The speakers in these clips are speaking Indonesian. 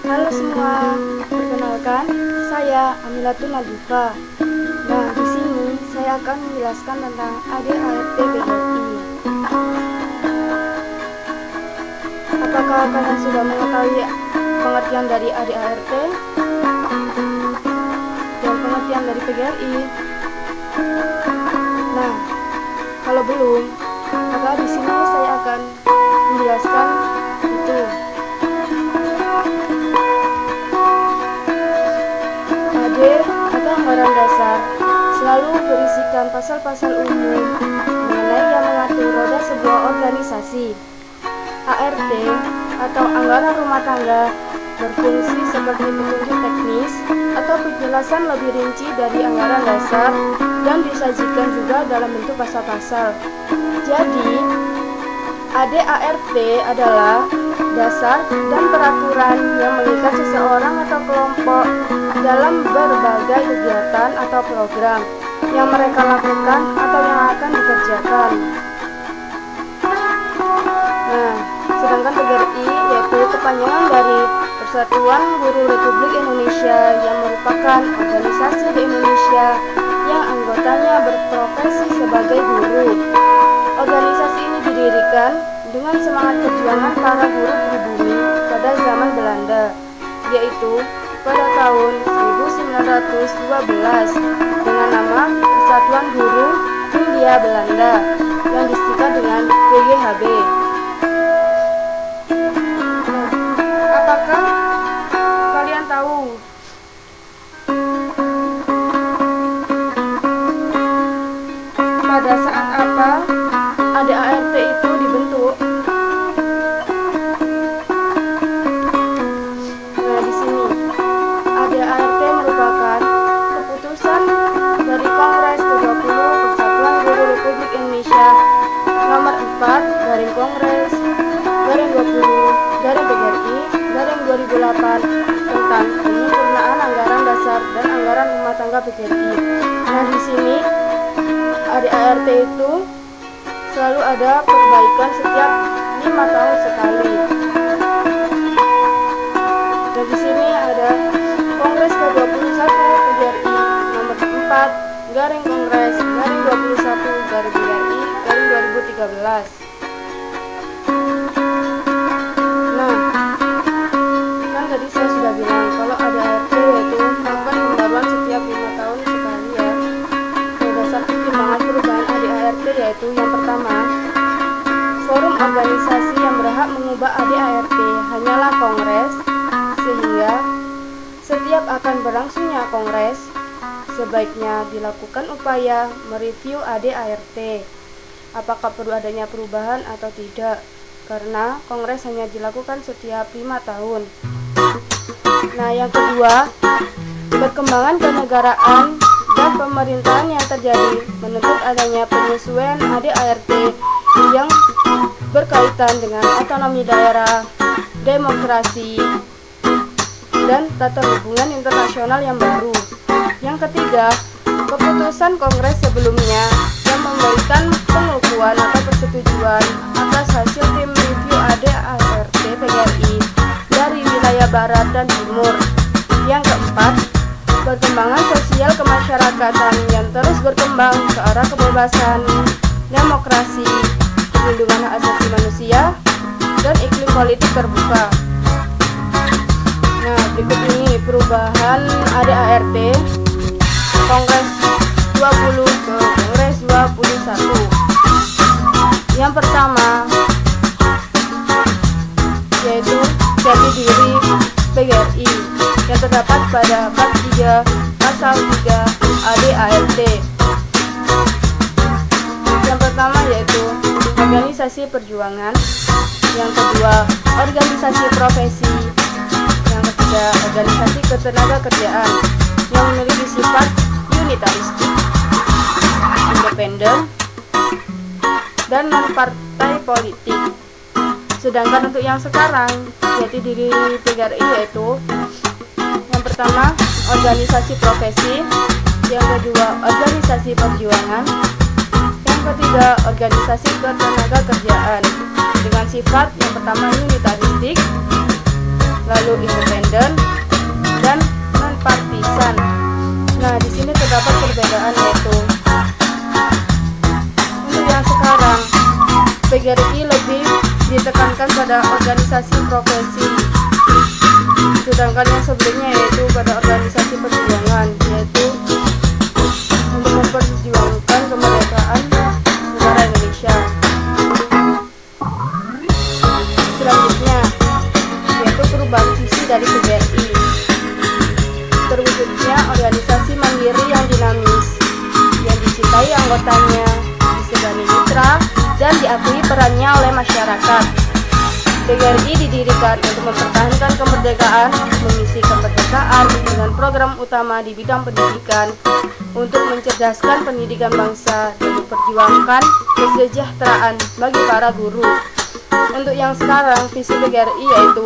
Halo semua, perkenalkan saya Amilatun Nadifa. Nah, di sini saya akan menjelaskan tentang ADART PGRI. Apakah kalian sudah mengetahui pengertian dari ADART dan pengertian dari PGRI? Nah, kalau belum, maka di sini saya akan menjelaskan itu. AD atau anggaran dasar selalu berisikan pasal-pasal umum mengenai yang mengatur roda sebuah organisasi. ART atau anggaran rumah tangga berfungsi sebagai petunjuk teknis atau penjelasan lebih rinci dari anggaran dasar dan disajikan juga dalam bentuk pasal-pasal. Jadi, ADART adalah dasar dan peraturan yang mengikat seseorang atau kelompok dalam berbagai kegiatan atau program yang mereka lakukan atau yang akan dikerjakan. Nah, sedangkan PGRI yaitu kepanjangan dari Persatuan Guru Republik Indonesia yang merupakan organisasi di Indonesia yang anggotanya berprofesi sebagai guru. Organisasi ini didirikan dengan semangat perjuangan para guru pribumi pada zaman Belanda, yaitu pada tahun 1912 dengan nama Persatuan Guru Hindia Belanda yang disingkat dengan PGHB. Apakah kalian tahu pada saat apa ADART itu dibentuk? Nah, di sini ADART merupakan keputusan dari Kongres ke-20 Persatuan Guru Republik Indonesia nomor 4 garing Kongres garing 20 garing PGRI garing 2008 tentang penyempurnaan anggaran dasar dan anggaran rumah tangga PGRI. Nah, di sini ADART itu selalu ada perbaikan setiap 5 tahun sekali. Dan di sini ada Kongres ke-21 PGRI nomor 4 garing Kongres garing 21 garing PGRI garing 2013. Nah, kan tadi saya sudah bilang kalau ADART yaitu melakukan pembaruan setiap 5 tahun sekali ya. Berdasarkan pertimbangan perubahan ADART yaitu yang pertama, forum organisasi yang berhak mengubah ADART hanyalah Kongres, sehingga setiap akan berlangsungnya Kongres sebaiknya dilakukan upaya mereview ADART apakah perlu adanya perubahan atau tidak, karena Kongres hanya dilakukan setiap 5 tahun. Nah, yang kedua, perkembangan kenegaraan dan pemerintahan yang terjadi menuntut adanya penyesuaian ADART yang berkaitan dengan otonomi daerah, demokrasi, dan tata hubungan internasional yang baru. Yang ketiga, keputusan Kongres sebelumnya yang memberikan pengukuhan atau persetujuan atas hasil tim review ADART PGRI dari wilayah Barat dan Timur. Yang keempat, perkembangan sosial kemasyarakatan yang terus berkembang ke arah kebebasan, demokrasi, perlindungan hak asasi manusia, dan iklim politik terbuka. Nah, berikut ini perubahan ADART Kongres 20 ke Kongres 21. Yang pertama yaitu jati diri PGRI yang terdapat pada bab 3 pasal 3 ADART. Yang pertama yaitu organisasi perjuangan, yang kedua organisasi profesi, yang ketiga organisasi ketenagakerjaan yang memiliki sifat unitaristik, independen, dan non-partai politik. Sedangkan untuk yang sekarang, jati diri PGRI yaitu yang pertama organisasi profesi, yang kedua organisasi perjuangan, yang ketiga organisasi ketenagakerjaan dengan sifat yang pertama unitaristik, lalu independen, PGRI lebih ditekankan pada organisasi profesi, sedangkan yang sebelumnya yaitu pada organisasi perjuangan, yaitu untuk memperjuangkan kemerdekaan negara Indonesia. Selanjutnya yaitu perubahan visi dari PGRI. Terwujudnya organisasi mandiri yang dinamis, yang dicintai anggotanya, disegani mitra, dan diakui perannya oleh masyarakat. PGRI didirikan untuk mempertahankan kemerdekaan, mengisi kemerdekaan dengan program utama di bidang pendidikan, untuk mencerdaskan pendidikan bangsa dan memperjuangkan kesejahteraan bagi para guru. Untuk yang sekarang, visi PGRI yaitu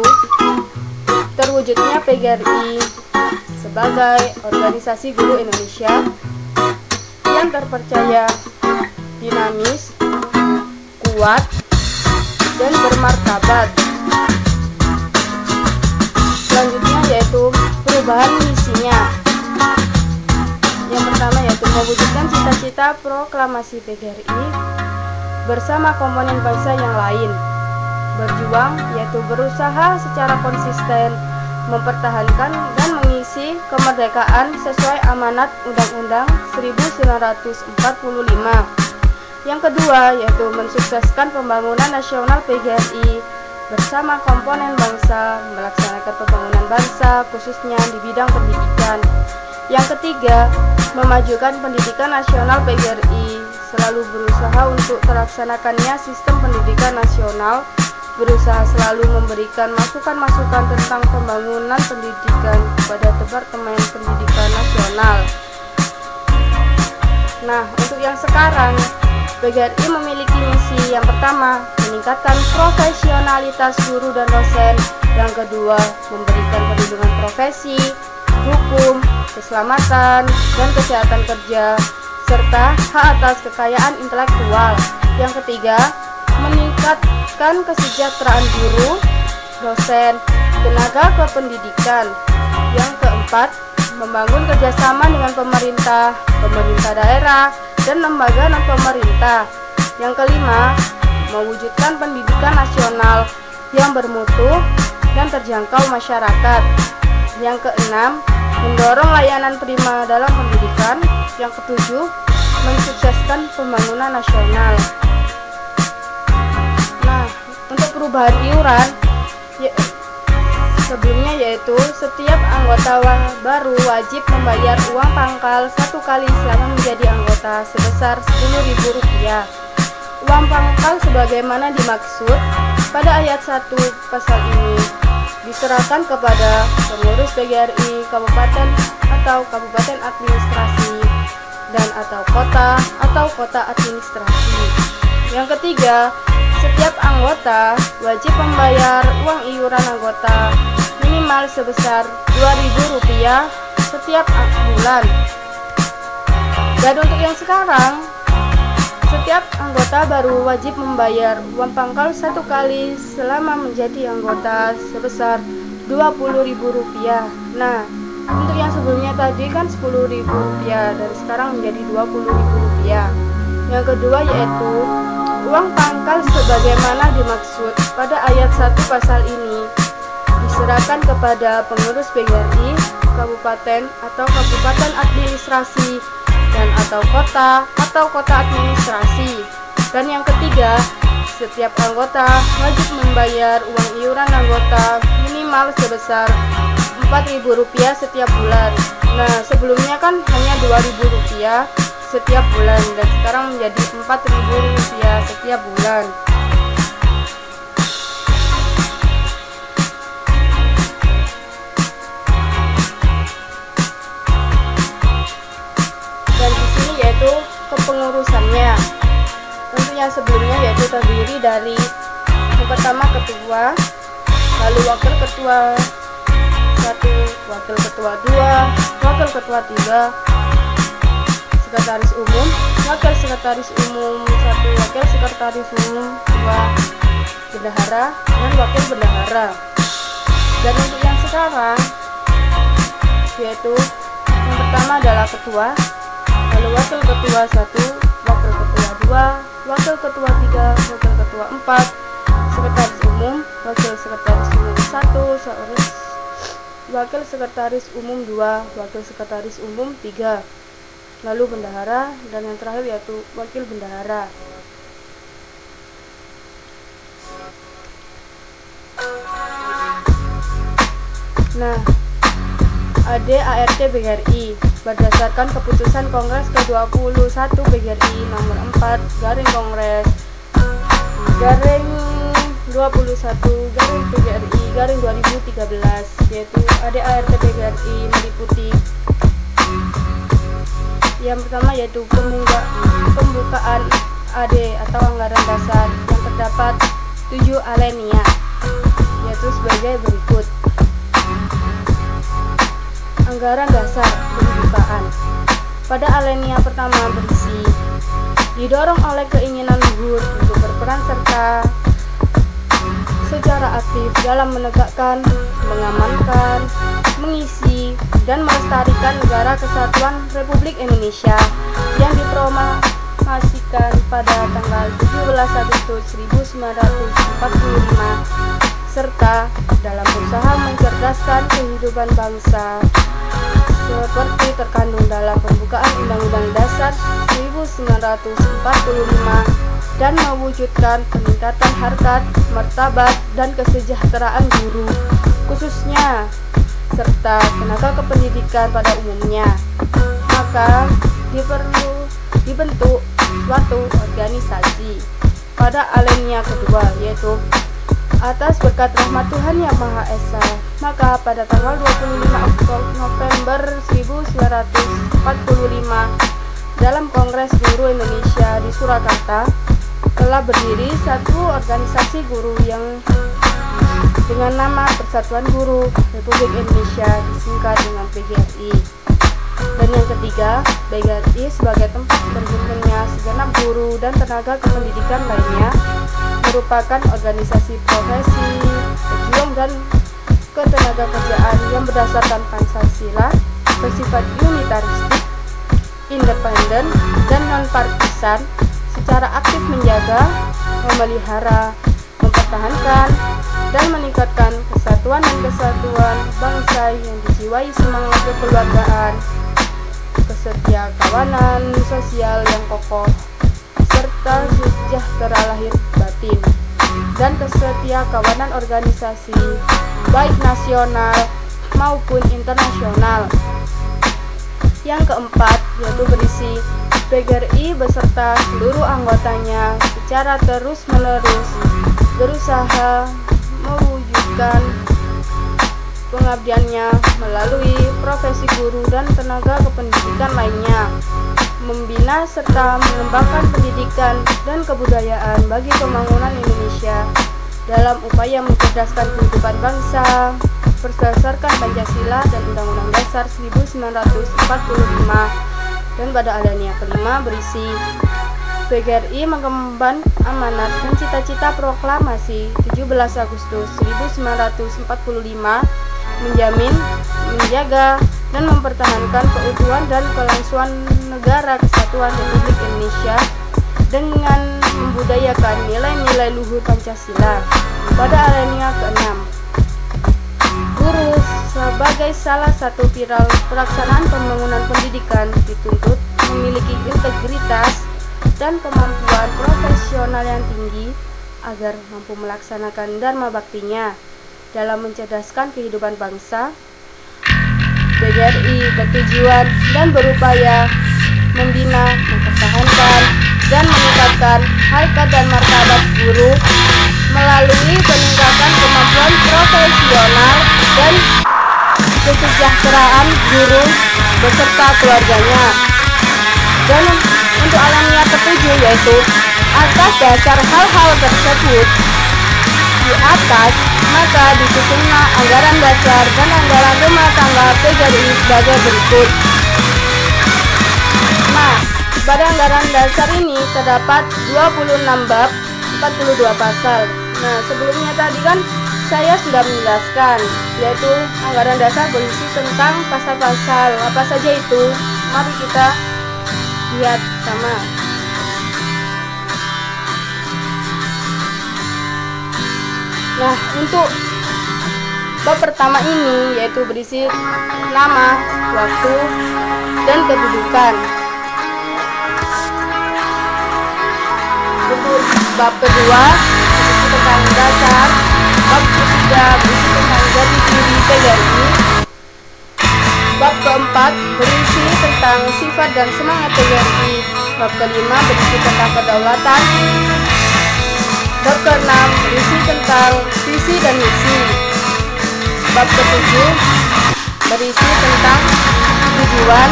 terwujudnya PGRI sebagai organisasi guru Indonesia yang terpercaya, dinamis, kuat, dan bermartabat. Selanjutnya yaitu perubahan misinya. Yang pertama yaitu mewujudkan cita-cita proklamasi PGRI bersama komponen bangsa yang lain. Berjuang yaitu berusaha secara konsisten mempertahankan dan mengisi kemerdekaan sesuai amanat Undang-Undang 1945. Yang kedua yaitu mensukseskan pembangunan nasional PGRI bersama komponen bangsa, melaksanakan pembangunan bangsa khususnya di bidang pendidikan. Yang ketiga, memajukan pendidikan nasional PGRI, selalu berusaha untuk terlaksanakannya sistem pendidikan nasional, berusaha selalu memberikan masukan-masukan tentang pembangunan pendidikan kepada Departemen Pendidikan Nasional. Nah, untuk yang sekarang, PGRI memiliki misi yang pertama, meningkatkan profesionalitas guru dan dosen. Yang kedua, memberikan perlindungan profesi, hukum, keselamatan, dan kesehatan kerja, serta hak atas kekayaan intelektual. Yang ketiga, meningkatkan kesejahteraan guru, dosen, tenaga kependidikan. Yang keempat, membangun kerjasama dengan pemerintah, pemerintah daerah, dan lembaga non-pemerintah. Yang kelima, mewujudkan pendidikan nasional yang bermutu dan terjangkau masyarakat. Yang keenam, mendorong layanan prima dalam pendidikan. Yang ketujuh, mensukseskan pembangunan nasional. Nah, untuk perubahan iuran sebelumnya yaitu setiap anggota baru wajib membayar uang pangkal 1 kali selama menjadi anggota sebesar Rp10.000. Uang pangkal sebagaimana dimaksud pada ayat 1 pasal ini diserahkan kepada pengurus PGRI kabupaten atau kabupaten administrasi dan atau kota administrasi. Yang ketiga, setiap anggota wajib membayar uang iuran anggota minimal sebesar Rp2.000 setiap bulan. Dan untuk yang sekarang, setiap anggota baru wajib membayar uang pangkal 1 kali selama menjadi anggota sebesar Rp20.000. Nah, untuk yang sebelumnya tadi kan Rp10.000 dan sekarang menjadi Rp20.000. Yang kedua yaitu uang pangkal sebagaimana dimaksud pada ayat 1 pasal ini diserahkan kepada pengurus PGRI kabupaten atau kabupaten administrasi dan atau kota administrasi. Dan yang ketiga, setiap anggota wajib membayar uang iuran anggota minimal sebesar Rp4.000 setiap bulan. Nah, sebelumnya kan hanya Rp2.000 setiap bulan dan sekarang menjadi Rp4.000 setiap bulan. Dan di sini yaitu kepengurusannya. Untuk yang sebelumnya yaitu terdiri dari yang pertama ketua, lalu wakil ketua 1, wakil ketua 2, wakil ketua 3, sekretaris umum, wakil sekretaris umum 1, wakil sekretaris umum 2, bendahara, dan wakil bendahara. Dan untuk yang sekarang yaitu yang pertama adalah ketua, lalu wakil ketua 1, wakil ketua 2, Wakil Ketua 3, Wakil Ketua 4, Sekretaris Umum, Wakil Sekretaris Umum 1, Wakil Sekretaris Umum 2, Wakil Sekretaris Umum 3, lalu bendahara, dan yang terakhir yaitu Wakil Bendahara. Nah, ADART BGRI berdasarkan keputusan Kongres ke-21 BGRI nomor 4 garing Kongres garing 21 garing BGRI garing 2013, yaitu ADART BGRI meliputi yang pertama yaitu pembukaan AD atau anggaran dasar yang terdapat 7 alinea, yaitu sebagai berikut. Anggaran dasar pembukaan. Pada alinea pertama berisi didorong oleh keinginan luhur untuk berperan serta secara aktif dalam menegakkan, mengamankan, mengisi, dan melestarikan Negara Kesatuan Republik Indonesia yang diproklamasikan pada tanggal 17 Agustus 1945, serta dalam usaha mencerdaskan kehidupan bangsa seperti terkandung dalam pembukaan Undang-Undang Dasar 1945 dan mewujudkan peningkatan harkat, martabat, dan kesejahteraan guru khususnya serta tenaga kependidikan pada umumnya. Maka dibentuk suatu organisasi pada alinea kedua, yaitu atas berkat rahmat Tuhan Yang Maha Esa, maka pada tanggal 25 November 1945 dalam Kongres Guru Indonesia di Surakarta telah berdiri satu organisasi guru yang dengan nama Persatuan Guru Republik Indonesia, disingkat dengan PGRI. Dan yang ketiga, PGRI sebagai tempat berhimpunnya segenap guru dan tenaga kependidikan lainnya merupakan organisasi profesi, pejuang dan ketenaga kerjaan yang berdasarkan Pancasila, bersifat unitaristik, independen, dan non-partisan, secara aktif menjaga, memelihara, mempertahankan, dan meningkatkan kesatuan dan kesatuan bangsa yang dijiwai semangat kekeluargaan, kesetiakawanan sosial yang kokoh, serta sejahtera lahir batin, dan kesetiakawanan organisasi baik nasional maupun internasional. Yang keempat yaitu berisi PGRI beserta seluruh anggotanya secara terus-menerus berusaha mewujudkan pengabdiannya melalui profesi guru dan tenaga kependidikan lainnya, membina serta mengembangkan pendidikan dan kebudayaan bagi pembangunan Indonesia dalam upaya mencerdaskan kehidupan bangsa berdasarkan Pancasila dan Undang-Undang Dasar 1945. Dan pada alinea kelima berisi PGRI mengemban amanat dan cita-cita proklamasi 17 Agustus 1945 menjamin, menjaga, dan mempertahankan keutuhan dan kelangsungan Negara Kesatuan Republik Indonesia dengan membudayakan nilai-nilai luhur Pancasila. Pada alinea ke-6, guru sebagai salah satu pilar pelaksanaan pembangunan pendidikan dituntut memiliki integritas dan kemampuan profesional yang tinggi agar mampu melaksanakan dharma baktinya dalam mencerdaskan kehidupan bangsa. PGRI bertujuan dan berupaya membina, mempertahankan, dan meningkatkan harkat dan martabat guru melalui peningkatan kemampuan profesional dan kesejahteraan guru beserta keluarganya. Dan untuk alinea ketujuh yaitu atas dasar hal-hal tersebut di atas, maka disusunlah anggaran dasar dan anggaran rumah tangga PGRI sebagai berikut. Nah, pada anggaran dasar ini terdapat 26 bab, 42 pasal. Nah, sebelumnya tadi kan saya sudah menjelaskan, yaitu anggaran dasar berisi tentang pasal-pasal apa saja itu. Mari kita lihat sama. Nah, untuk bab pertama ini yaitu berisi nama, waktu, dan kedudukan. Untuk bab kedua berisi tentang dasar, bab ketiga berisi tentang jati diri PGRI, bab keempat berisi tentang sifat dan semangat PGRI, bab kelima berisi tentang kedaulatan, bab keenam berisi tentang visi dan misi, bab ketujuh berisi tentang tujuan,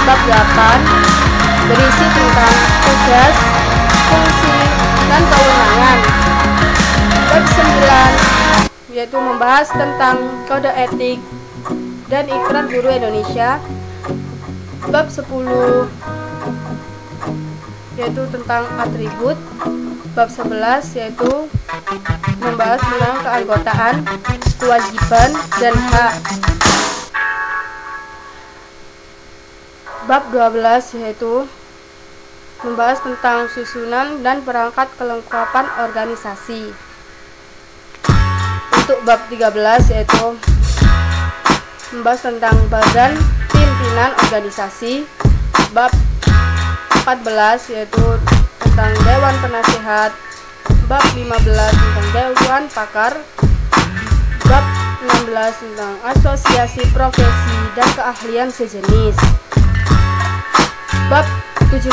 bab 8 berisi tentang tugas, fungsi, dan kewenangan, bab 9 yaitu membahas tentang kode etik dan ikrar guru Indonesia, bab 10 yaitu tentang atribut, bab 11 yaitu membahas tentang keanggotaan, kewajiban, dan hak, bab 12 yaitu membahas tentang susunan dan perangkat kelengkapan organisasi. Untuk bab 13 yaitu membahas tentang badan pimpinan organisasi, bab 14 yaitu tentang dewan penasehat, bab 15 tentang dewan pakar, bab 16 tentang asosiasi profesi dan keahlian sejenis, bab 17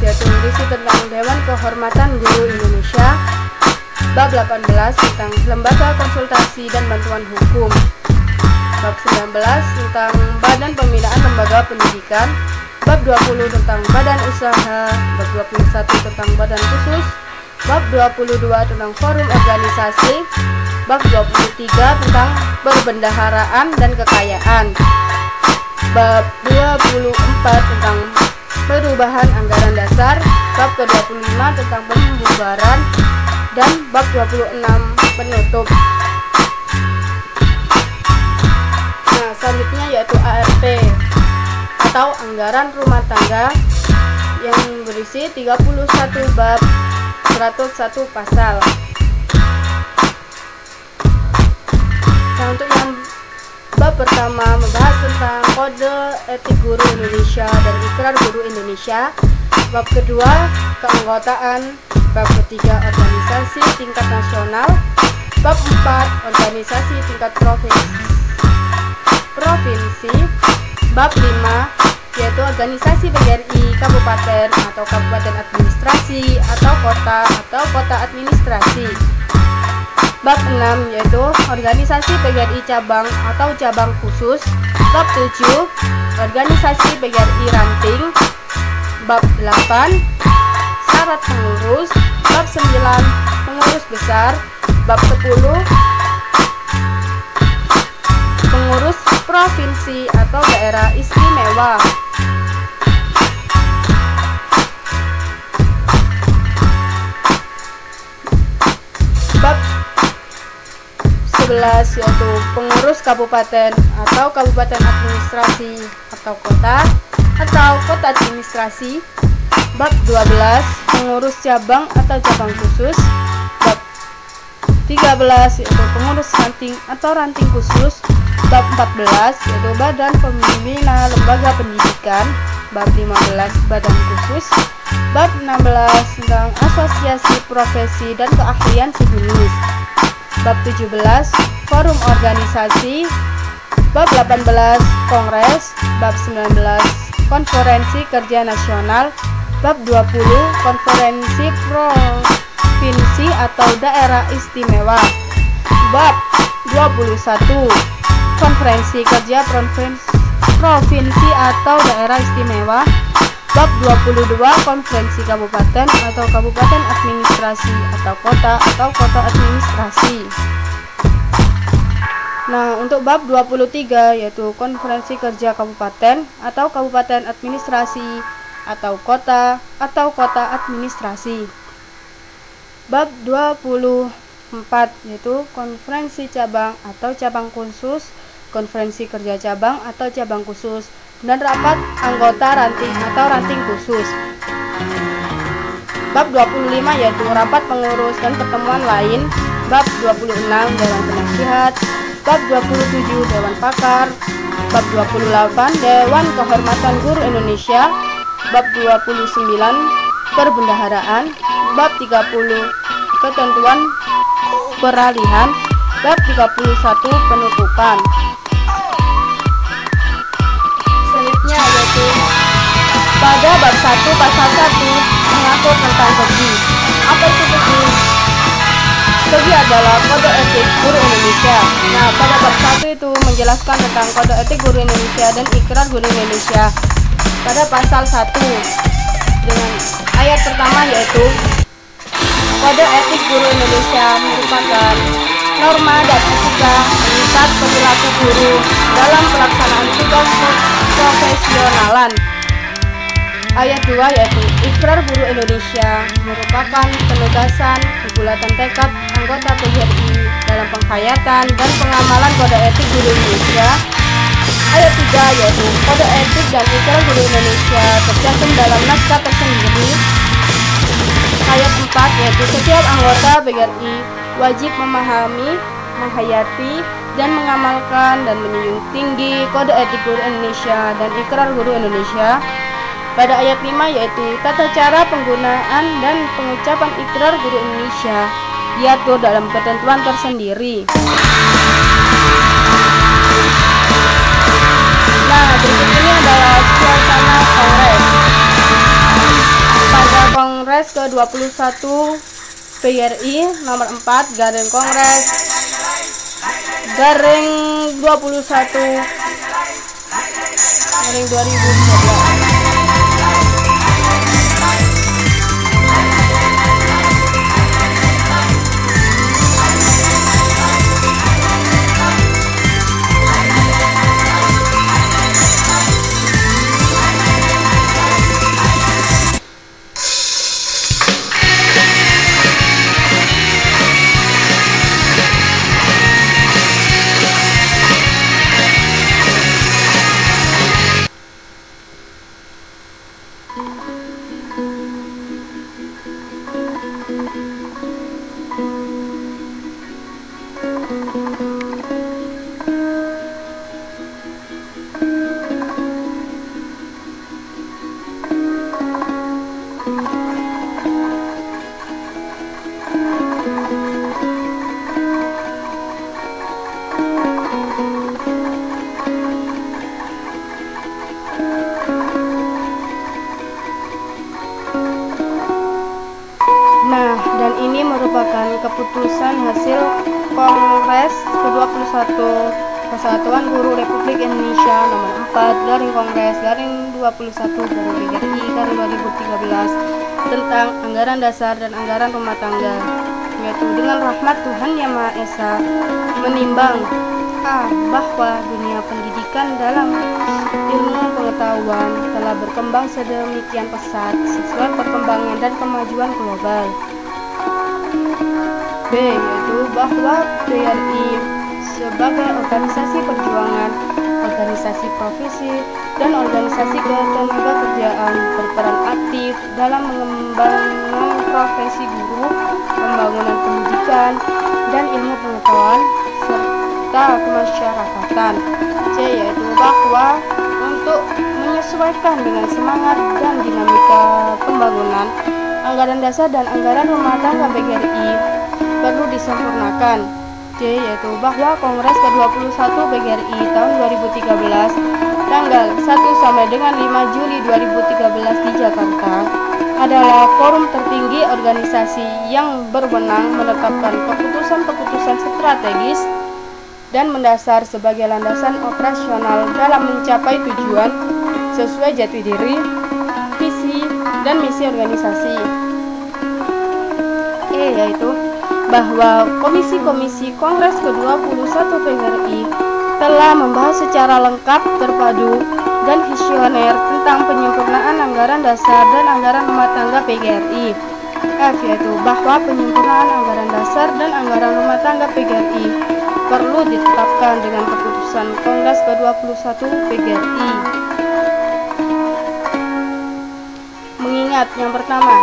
yaitu berisi tentang Dewan Kehormatan Guru Indonesia, bab 18 tentang lembaga konsultasi dan bantuan hukum, bab 19 tentang Badan Pembinaan Lembaga Pendidikan, bab 20 tentang badan usaha, bab 21 tentang badan khusus, bab 22 tentang forum organisasi, bab 23 tentang perbendaharaan dan kekayaan, bab 24 tentang perubahan anggaran dasar, bab ke-25 tentang pembubaran, dan bab 26 penutup. Nah, selanjutnya yaitu ART atau anggaran rumah tangga yang berisi 31 bab, 101 pasal. Nah, untuk yang bab pertama membahas tentang kode etik guru Indonesia dan ikrar guru Indonesia, bab kedua keanggotaan, bab ketiga organisasi tingkat nasional, bab 4 organisasi tingkat provinsi, bab 5 yaitu organisasi PGRI kabupaten atau kabupaten administrasi atau kota administrasi, bab 6 yaitu organisasi PGRI cabang atau cabang khusus, bab 7 organisasi PGRI ranting, bab 8 syarat pengurus, bab 9 pengurus besar, bab 10 pengurus provinsi atau daerah istimewa. Bab 11 yaitu pengurus kabupaten atau kabupaten administrasi atau kota administrasi. Bab 12 pengurus cabang atau cabang khusus. Bab 13 yaitu pengurus ranting atau ranting khusus. Bab 14 yaitu badan pembina lembaga pendidikan. Bab 15 badan khusus. Bab 16 tentang asosiasi profesi dan keahlian sejenis. Bab 17 forum organisasi. Bab 18 kongres. Bab 19 konferensi kerja nasional. Bab 20 konferensi provinsi atau daerah istimewa. Bab 21 konferensi kerja provinsi atau daerah istimewa. Bab 22 konferensi kabupaten atau kabupaten administrasi atau kota administrasi. Nah, untuk bab 23 yaitu konferensi kerja kabupaten atau kabupaten administrasi atau kota administrasi. Bab 24 yaitu konferensi cabang atau cabang khusus, konferensi kerja cabang atau cabang khusus, dan rapat anggota ranting atau ranting khusus. Bab 25 yaitu rapat pengurus dan pertemuan lain. Bab 26 Dewan Penasihat. Bab 27 Dewan Pakar. Bab 28 Dewan Kehormatan Guru Indonesia. Bab 29 Perbendaharaan. Bab 30 Ketentuan Peralihan. Bab 31 Penutupan. Selanjutnya yaitu pada bab 1 pasal 1 mengatur tentang PEGI. Apa itu PEGI? PEGI adalah Kode Etik Guru Indonesia. Nah, pada bab 1 itu menjelaskan tentang Kode Etik Guru Indonesia dan Ikrar Guru Indonesia. Pada pasal 1 dengan ayat pertama yaitu Kode Etik Guru Indonesia merupakan norma dan etika mengikat perilaku guru dalam pelaksanaan tugas profesionalan. Ayat 2 yaitu Ikrar Guru Indonesia merupakan penegasan kebulatan tekad anggota PGRI dalam penghayatan dan pengamalan Kode Etik Guru Indonesia. Ayat 3 yaitu Kode Etik dan Ikrar Guru Indonesia tercantum dalam naskah tersendiri. Ayat 4 yaitu setiap anggota PGRI wajib memahami, menghayati, dan mengamalkan dan menjunjung tinggi Kode Etik Guru Indonesia dan Ikrar Guru Indonesia. Pada ayat 5 yaitu tata cara penggunaan dan pengucapan Ikrar Guru Indonesia diatur dalam ketentuan tersendiri. Nah, berikut ini adalah suasana kongres. Pada kongres ke-21 PGRI nomor 4 garing kongres garing 21 garing 2013. Nah, dan ini merupakan keputusan hasil Kongres ke-21 Persatuan Guru Republik Indonesia nomor 4 garing Kongres garing 21 garing PGRI garing 2013 tentang anggaran dasar dan anggaran rumah tangga, yaitu dengan rahmat Tuhan Yang Maha Esa menimbang bahwa dunia pendidikan dalam ilmu pengetahuan telah berkembang sedemikian pesat sesuai perkembangan dan kemajuan global. B. Yaitu bahwa PGRI sebagai organisasi perjuangan, organisasi profesi, dan organisasi ketenagakerjaan berperan aktif dalam mengembangkan profesi guru, pembangunan pendidikan, dan ilmu pengetahuan serta kemasyarakatan. C. Yaitu bahwa untuk menyesuaikan dengan semangat dan dinamika pembangunan, anggaran dasar dan anggaran rumah tangga PGRI perlu disempurnakan. D. Yaitu bahwa Kongres ke-21 PGRI tahun 2013 tanggal 1 sampai dengan 5 Juli 2013 di Jakarta adalah forum tertinggi organisasi yang berwenang menetapkan keputusan-keputusan strategis dan mendasar sebagai landasan operasional dalam mencapai tujuan sesuai jati diri, visi, dan misi organisasi. E. Yaitu bahwa komisi-komisi Kongres ke-21 PGRI telah membahas secara lengkap, terpadu, dan visioner tentang penyempurnaan anggaran dasar dan anggaran rumah tangga PGRI. F. Yaitu bahwa penyempurnaan anggaran dasar dan anggaran rumah tangga PGRI perlu ditetapkan dengan keputusan Kongres ke-21 PGRI. Mengingat yang pertama,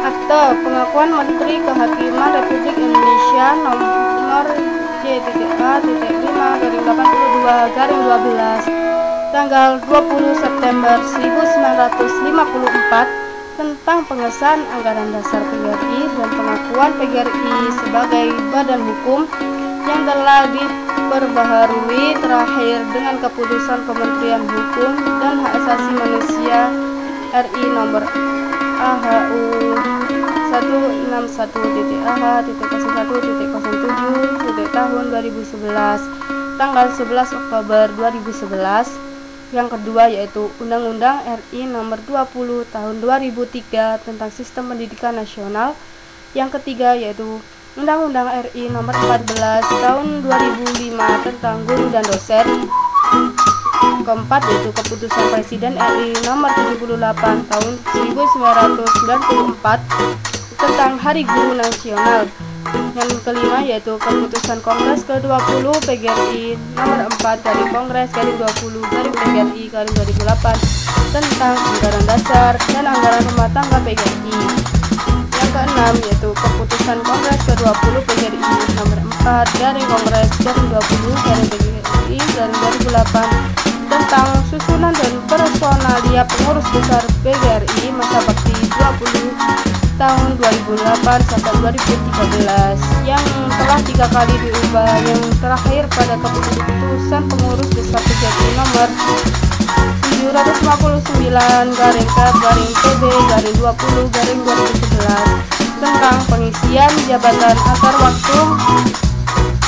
Akte pengakuan Menteri Kehakiman Republik Indonesia nomor J.A.5/82/12 tanggal 20 September 1954 tentang pengesahan anggaran dasar PGRI dan pengakuan PGRI sebagai badan hukum yang telah diperbaharui terakhir dengan keputusan Kementerian Hukum dan Hak Asasi Manusia RI nomor AHU 161.AH.01.07 tahun 2011 tanggal 11 Oktober 2011. Yang kedua yaitu Undang-Undang RI nomor 20 tahun 2003 tentang Sistem Pendidikan Nasional. Yang ketiga yaitu Undang-Undang RI nomor 14 tahun 2005 tentang guru dan dosen. Keempat yaitu Keputusan Presiden RI nomor 78 tahun 1994 tentang Hari Guru Nasional. Yang kelima yaitu Keputusan Kongres ke-20 PGRI nomor 4 dari Kongres garing 20 garing PGRI garing 2008 tentang anggaran dasar dan anggaran rumah tangga PGRI. Yang keenam yaitu Keputusan Kongres ke-20 PGRI nomor 4 garing Kongres garing 20 garing PGRI garing 2008 tentang susunan dan personalia pengurus besar PGRI masa bakti 20 tahun 2008 sampai 2013 yang telah 3 kali diubah, yang terakhir pada keputusan pengurus besar PGRI nomor 750/9/K/PB/20/2011 tentang pengisian jabatan antar waktu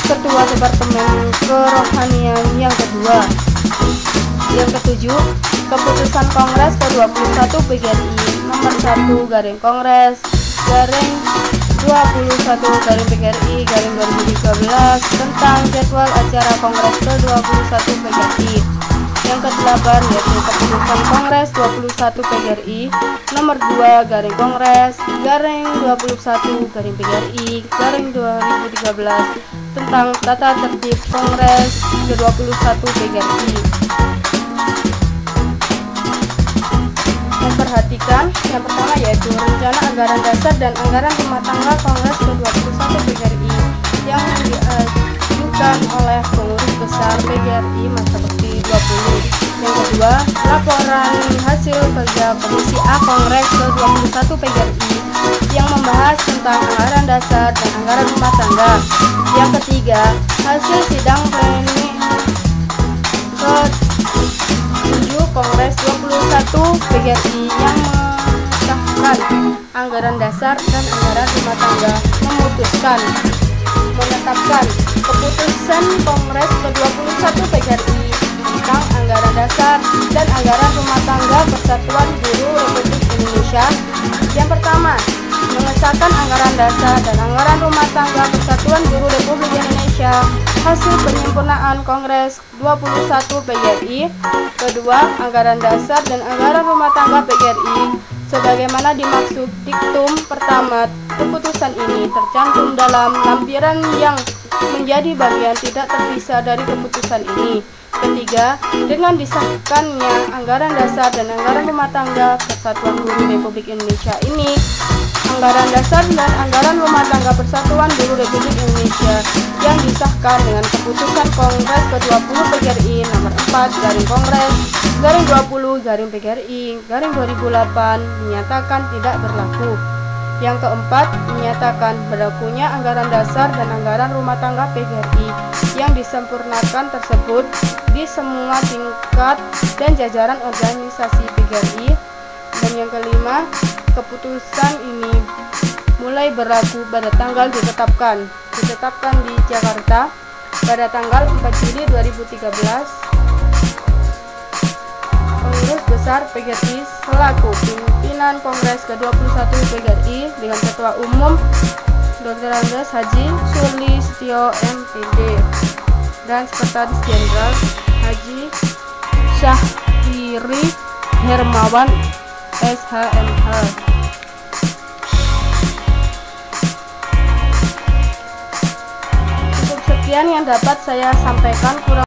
Ketua Departemen Kerohanian yang kedua. Yang ketujuh, Keputusan Kongres ke-21 PGRI nomor 1 garing Kongres garing 21 garing PGRI garing 2013 tentang jadwal acara Kongres ke-21 PGRI. Yang ke-8 yaitu Keputusan Kongres 21 PGRI nomor 2 garing Kongres garing 21 garing PGRI garing 2013 tentang tata tertib Kongres ke-21 PGRI. Memperhatikan yang pertama yaitu Rencana Anggaran Dasar dan Anggaran Rumah Tangga Kongres ke-21 PGRI yang diajukan oleh pengurus besar PGRI masa bakti 20. Yang kedua, laporan hasil kerja Komisi A Kongres ke-21 PGRI yang membahas tentang anggaran dasar dan anggaran rumah tangga. Yang ketiga, hasil sidang pleno ke-7 Kongres 21 PGRI yang mengesahkan anggaran dasar dan anggaran rumah tangga, memutuskan menetapkan keputusan Kongres ke-21 PGRI tentang anggaran dasar dan anggaran rumah tangga Persatuan Guru Republik Indonesia. Yang pertama, mengesahkan anggaran dasar dan anggaran rumah tangga Persatuan Guru Republik Indonesia hasil penyempurnaan Kongres 21 PGRI. Kedua, anggaran dasar dan anggaran rumah tangga PGRI sebagaimana dimaksud diktum pertama keputusan ini tercantum dalam lampiran yang menjadi bagian tidak terpisah dari keputusan ini. Ketiga, dengan disahkannya anggaran dasar dan anggaran rumah tangga Persatuan Guru Republik Indonesia ini, anggaran dasar dan anggaran rumah tangga Persatuan Guru Republik Indonesia yang disahkan dengan keputusan Kongres ke-20 PGRI nomor 4 garing Kongres garing 20 garing PGRI garing 2008 dinyatakan tidak berlaku. Yang keempat, menyatakan berlakunya anggaran dasar dan anggaran rumah tangga PGRI yang disempurnakan tersebut di semua tingkat dan jajaran organisasi PGRI. Dan yang kelima, keputusan ini mulai berlaku pada tanggal ditetapkan di Jakarta pada tanggal 4 Juli 2013. Pengurus besar PGRI selaku pimpinan Kongres ke-21 PGRI dengan Ketua Umum Dr. Andes Haji Sulistyo MPD dan Sekretaris Jenderal Haji Syahiri Hermawan SHMH. Cukup sekian yang dapat saya sampaikan.